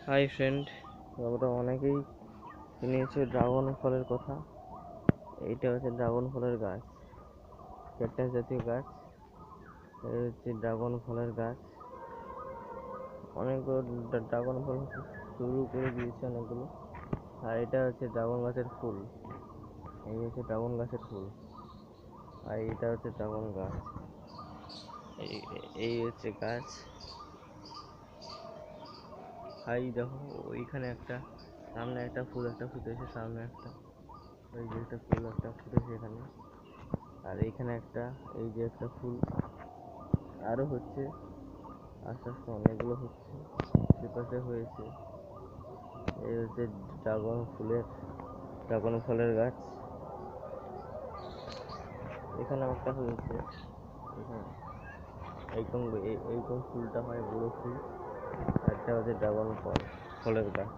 Hi friend, তোমরা অনেকেই শুনেছো ড্রাগন ফলের কথা। এইটা হচ্ছে ড্রাগন ফলের গাছ, ক্যাকটাস জাতীয় গাছ। এই হচ্ছে ড্রাগন ফলের গাছ। অনেকগুলো ড্রাগন ফল শুরু করে দিয়েছে অনেকগুলো। আর এটা হচ্ছে ড্রাগন গাছের ফুল। এই হচ্ছে ড্রাগন গাছের ফুল, আর এটা হচ্ছে ড্রাগন গাছ। এই হচ্ছে গাছ। হাই দেখো, ওইখানে একটা, সামনে একটা ফুল একটা ফুটেছে, সামনে একটা, ওই যে একটা ফুল একটা ফুটেছে এখানে। আর এইখানে একটা, এই যে একটা ফুল আরো হচ্ছে, আস্তে আস্তে অনেকগুলো হচ্ছে, সেপাশে হয়েছে। এই হচ্ছে ড্রাগন ফলের গাছ। এখানে একটা হয়েছে, এখানে এইরকম ফুলটা হয় বড় ফুল। একটা হচ্ছে ড্রাগন ফলের গাছ।